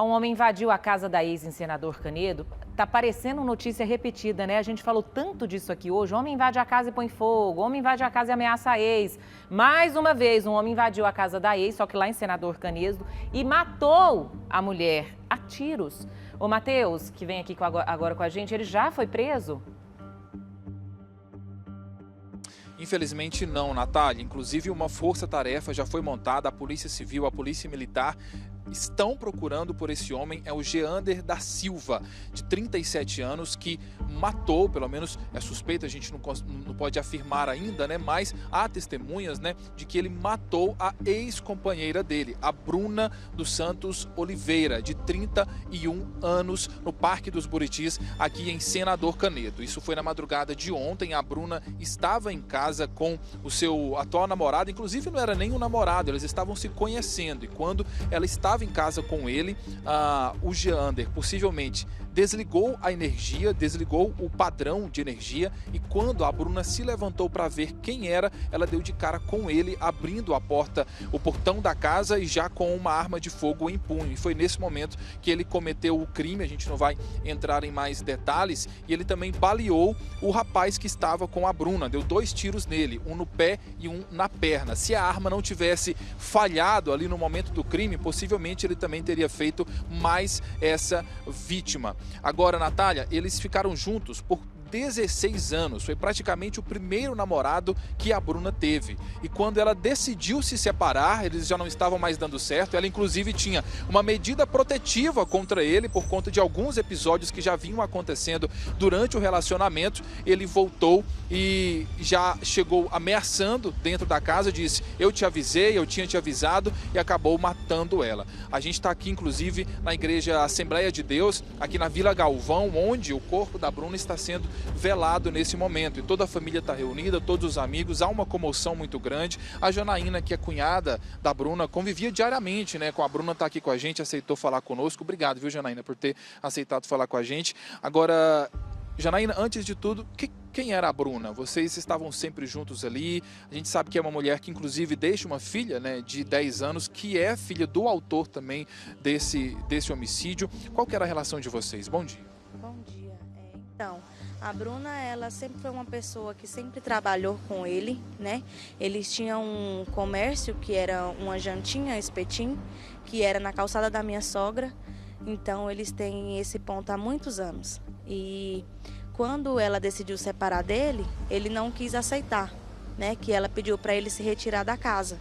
Um homem invadiu a casa da ex em Senador Canedo. Tá parecendo notícia repetida, né? A gente falou tanto disso aqui hoje. Homem invade a casa e põe fogo. Homem invade a casa e ameaça a ex. Mais uma vez, um homem invadiu a casa da ex, só que lá em Senador Canedo, e matou a mulher a tiros. O Matheus, que vem aqui agora com a gente, ele já foi preso? Infelizmente não, Natália. Inclusive uma força-tarefa já foi montada, a Polícia Civil, a Polícia Militar estão procurando por esse homem. É o Geander da Silva, de 37 anos, que matou, pelo menos é suspeito, a gente não pode afirmar ainda, né? Mas há testemunhas, né, de que ele matou a ex-companheira dele, a Bruna dos Santos Oliveira, de 31 anos, no Parque dos Buritis, aqui em Senador Canedo. Isso foi na madrugada de ontem. A Bruna estava em casa com o seu atual namorado, inclusive não era nem um namorado, eles estavam se conhecendo, e quando ela estava em casa com ele, o Geander possivelmente desligou a energia, desligou o padrão de energia, e quando a Bruna se levantou para ver quem era, ela deu de cara com ele, abrindo a porta, o portão da casa, e já com uma arma de fogo em punho. E foi nesse momento que ele cometeu o crime. A gente não vai entrar em mais detalhes. E ele também baleou o rapaz que estava com a Bruna, deu 2 tiros nele, um no pé e um na perna. Se a arma não tivesse falhado ali no momento do crime, possivelmente ele também teria feito mais essa vítima. Agora, Natália, eles ficaram juntos por 16 anos, foi praticamente o primeiro namorado que a Bruna teve. E quando ela decidiu se separar, eles já não estavam mais dando certo. Ela inclusive tinha uma medida protetiva contra ele por conta de alguns episódios que já vinham acontecendo durante o relacionamento. Ele voltou e já chegou ameaçando dentro da casa, disse: eu te avisei, eu tinha te avisado, e acabou matando ela. A gente está aqui inclusive na Igreja Assembleia de Deus, aqui na Vila Galvão, onde o corpo da Bruna está sendo velado nesse momento, e toda a família está reunida, todos os amigos. Há uma comoção muito grande. A Janaína, que é cunhada da Bruna, convivia diariamente, né, com a Bruna, está aqui com a gente, aceitou falar conosco. Obrigado, viu, Janaína, por ter aceitado falar com a gente. Agora, Janaína, antes de tudo, quem era a Bruna? Vocês estavam sempre juntos ali. A gente sabe que é uma mulher que inclusive deixa uma filha, né, de 10 anos, que é filha do autor também desse homicídio. Qual que era a relação de vocês? Bom dia. Bom dia. Então, a Bruna, ela sempre foi uma pessoa que sempre trabalhou com ele, né? Eles tinham um comércio que era uma jantinha, espetinho, que era na calçada da minha sogra. Então, eles têm esse ponto há muitos anos. E quando ela decidiu separar dele, ele não quis aceitar, né? Que ela pediu para ele se retirar da casa.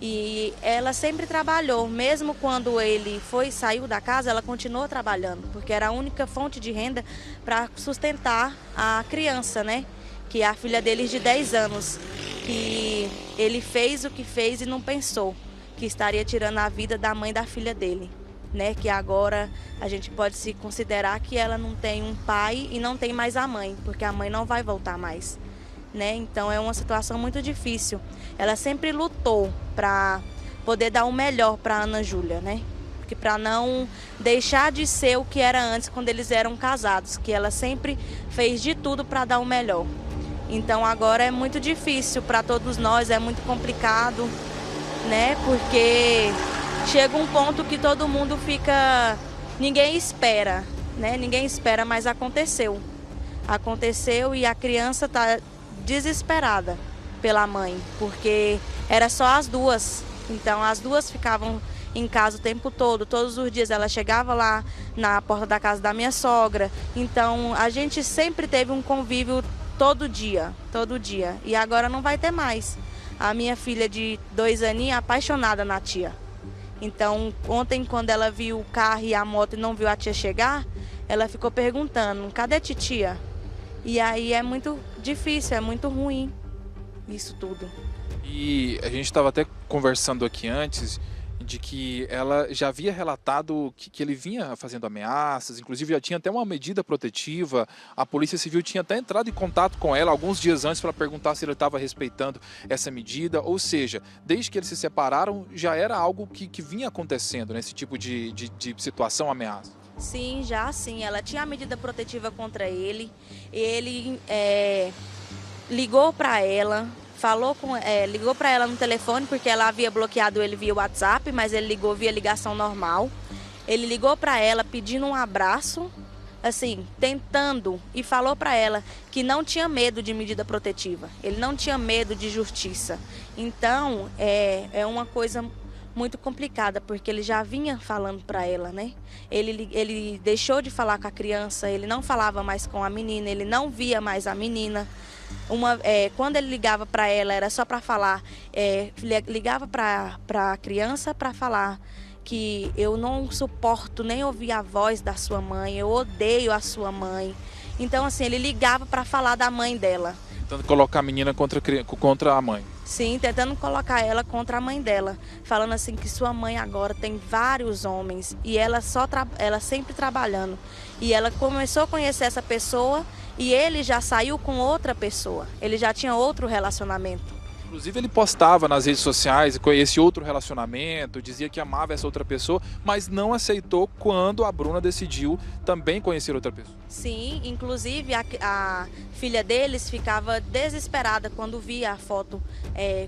E ela sempre trabalhou, mesmo quando ele saiu da casa, ela continuou trabalhando, porque era a única fonte de renda para sustentar a criança, né? Que é a filha deles de 10 anos, que ele fez o que fez e não pensou que estaria tirando a vida da mãe da filha dele, né? Que agora a gente pode se considerar que ela não tem um pai e não tem mais a mãe, porque a mãe não vai voltar mais, né? Então é uma situação muito difícil. Ela sempre lutou para poder dar o melhor para Ana Júlia, né? Porque para não deixar de ser o que era antes, quando eles eram casados, que ela sempre fez de tudo para dar o melhor. Então agora é muito difícil para todos nós, é muito complicado, né? Porque chega um ponto que todo mundo fica, ninguém espera, né? Ninguém espera, mas aconteceu. Aconteceu e a criança está desesperada pela mãe, porque era só as duas. Então as duas ficavam em casa o tempo todo, todos os dias. Ela chegava lá na porta da casa da minha sogra. Então a gente sempre teve um convívio todo dia. E agora não vai ter mais. A minha filha de 2 aninhos é apaixonada na tia. Então ontem, quando ela viu o carro e a moto e não viu a tia chegar, ela ficou perguntando: cadê a titia? E aí é muito difícil, é muito ruim isso tudo. E a gente estava até conversando aqui antes de que ela já havia relatado que ele vinha fazendo ameaças, inclusive já tinha até uma medida protetiva. A Polícia Civil tinha até entrado em contato com ela alguns dias antes para perguntar se ele estava respeitando essa medida. Ou seja, desde que eles se separaram, já era algo que vinha acontecendo, né? Esse tipo de situação, ameaça. Sim, já sim. Ela tinha a medida protetiva contra ele. Ele ligou para ela, ligou para ela no telefone, porque ela havia bloqueado ele via WhatsApp, mas ele ligou via ligação normal. Ele ligou para ela pedindo um abraço, assim, tentando, e falou para ela que não tinha medo de medida protetiva, ele não tinha medo de justiça. Então, é uma coisa muito complicada, porque ele já vinha falando para ela, né? Ele deixou de falar com a criança, ele não falava mais com a menina, ele não via mais a menina. Quando ele ligava para ela, era só para falar, ligava para a criança para falar que eu não suporto nem ouvir a voz da sua mãe, eu odeio a sua mãe. Então, assim, ele ligava para falar da mãe dela. Tentando colocar a menina contra a mãe. Sim, tentando colocar ela contra a mãe dela, falando assim que sua mãe agora tem vários homens e ela sempre trabalhando. E ela começou a conhecer essa pessoa e ele já saiu com outra pessoa, ele já tinha outro relacionamento. Inclusive ele postava nas redes sociais esse outro relacionamento, dizia que amava essa outra pessoa, mas não aceitou quando a Bruna decidiu também conhecer outra pessoa. Sim, inclusive a filha deles ficava desesperada quando via a foto,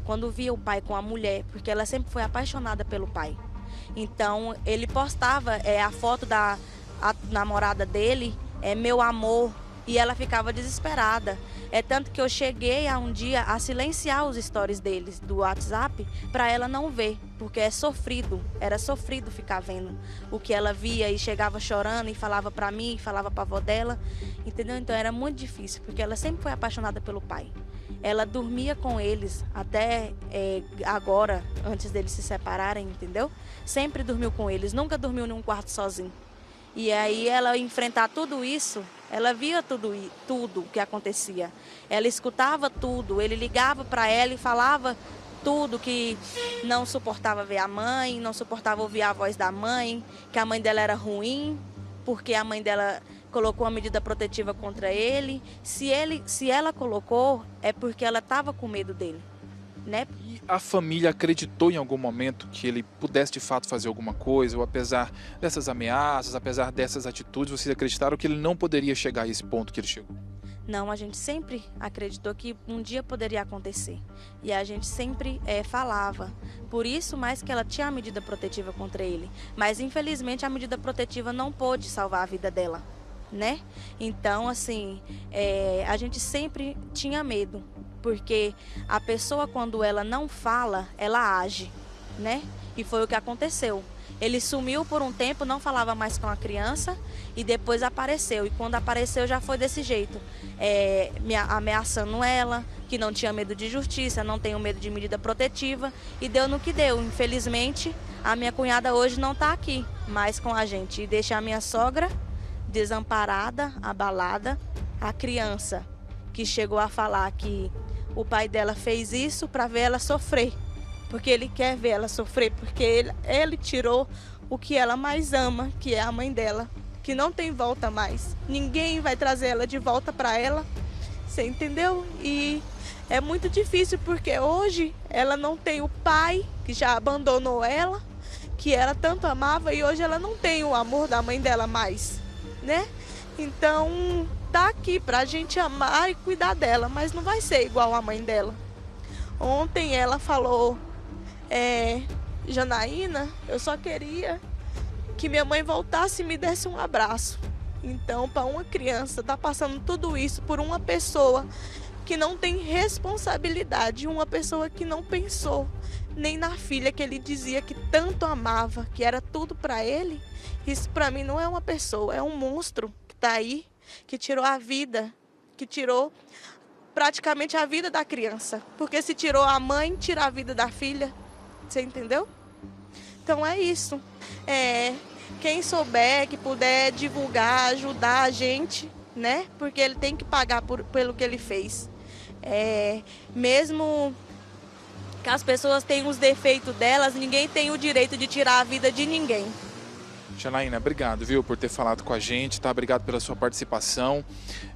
quando via o pai com a mulher, porque ela sempre foi apaixonada pelo pai. Então ele postava a foto da namorada dele, meu amor, e ela ficava desesperada. Tanto que eu cheguei um dia a silenciar os stories deles do WhatsApp para ela não ver, porque era sofrido ficar vendo o que ela via e chegava chorando e falava para mim, falava para a avó dela, entendeu? Então era muito difícil, porque ela sempre foi apaixonada pelo pai. Ela dormia com eles até agora, antes deles se separarem, entendeu? Sempre dormiu com eles, nunca dormiu num quarto sozinho. E aí ela enfrentar tudo isso, ela via tudo que acontecia. Ela escutava tudo, ele ligava para ela e falava tudo, que não suportava ver a mãe, não suportava ouvir a voz da mãe, que a mãe dela era ruim, porque a mãe dela colocou uma medida protetiva contra ele. Se ela colocou, é porque ela estava com medo dele, né? E a família acreditou em algum momento que ele pudesse de fato fazer alguma coisa, ou apesar dessas ameaças, apesar dessas atitudes, vocês acreditaram que ele não poderia chegar a esse ponto que ele chegou? Não, a gente sempre acreditou que um dia poderia acontecer. E a gente sempre falava. Por isso, mais que ela tinha a medida protetiva contra ele. Mas, infelizmente, a medida protetiva não pôde salvar a vida dela, né? Então, assim, a gente sempre tinha medo. Porque a pessoa, quando ela não fala, ela age, né? E foi o que aconteceu. Ele sumiu por um tempo, não falava mais com a criança e depois apareceu. E quando apareceu já foi desse jeito, ameaçando ela, que não tinha medo de justiça, não tenho medo de medida protetiva. E deu no que deu. Infelizmente, a minha cunhada hoje não está aqui mais com a gente. E deixa a minha sogra desamparada, abalada, a criança que chegou a falar que o pai dela fez isso para ver ela sofrer. Porque ele quer ver ela sofrer, porque ele tirou o que ela mais ama, que é a mãe dela, que não tem volta mais. Ninguém vai trazer ela de volta para ela, você entendeu? E é muito difícil, porque hoje ela não tem o pai, que já abandonou ela, que ela tanto amava, e hoje ela não tem o amor da mãe dela mais, né? Então, tá aqui pra gente amar e cuidar dela, mas não vai ser igual a mãe dela. Ontem ela falou... Janaína, eu só queria que minha mãe voltasse e me desse um abraço. Então, para uma criança tá passando tudo isso por uma pessoa que não tem responsabilidade, uma pessoa que não pensou nem na filha que ele dizia que tanto amava, que era tudo para ele, isso para mim não é uma pessoa, é um monstro que tá aí, que tirou a vida, que tirou praticamente a vida da criança. Porque se tirou a mãe, tira a vida da filha. Você entendeu? Então é isso. Quem souber, que puder divulgar, ajudar a gente, né? Porque ele tem que pagar pelo que ele fez. Mesmo que as pessoas tenham os defeitos delas, ninguém tem o direito de tirar a vida de ninguém. Janaína, obrigado, viu, por ter falado com a gente, tá? Obrigado pela sua participação.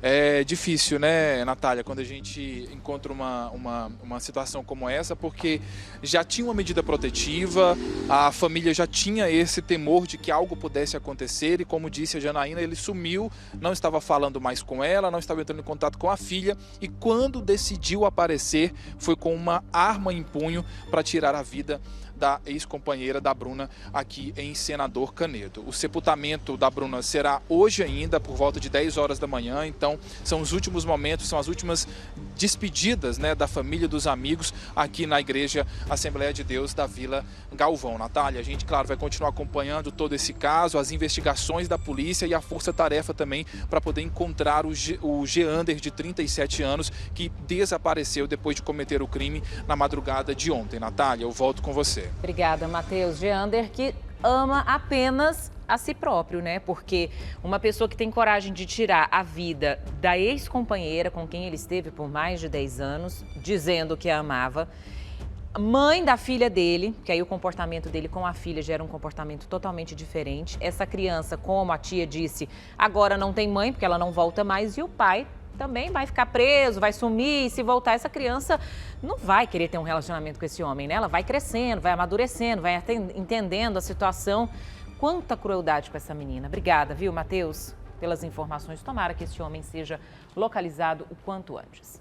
É difícil, né, Natália, quando a gente encontra uma situação como essa, porque já tinha uma medida protetiva, a família já tinha esse temor de que algo pudesse acontecer e, como disse a Janaína, ele sumiu, não estava falando mais com ela, não estava entrando em contato com a filha e quando decidiu aparecer, foi com uma arma em punho para tirar a vida da ex-companheira da Bruna aqui em Senador Canedo. O sepultamento da Bruna será hoje ainda, por volta de 10 horas da manhã, então são os últimos momentos, são as últimas despedidas, né, da família e dos amigos aqui na Igreja Assembleia de Deus da Vila Galvão. Natália, a gente, claro, vai continuar acompanhando todo esse caso, as investigações da polícia e a força-tarefa também para poder encontrar o Geander, de 37 anos, que desapareceu depois de cometer o crime na madrugada de ontem. Natália, eu volto com você. Obrigada, Matheus. Geander, que ama apenas a si próprio, né? Porque uma pessoa que tem coragem de tirar a vida da ex-companheira com quem ele esteve por mais de 10 anos, dizendo que a amava, mãe da filha dele, que aí o comportamento dele com a filha já era um comportamento totalmente diferente. Essa criança, como a tia disse, agora não tem mãe, porque ela não volta mais, e o pai também vai ficar preso, vai sumir, e se voltar, essa criança não vai querer ter um relacionamento com esse homem, né? Ela vai crescendo, vai amadurecendo, vai entendendo a situação. Quanta crueldade com essa menina. Obrigada, viu, Matheus, pelas informações. Tomara que esse homem seja localizado o quanto antes.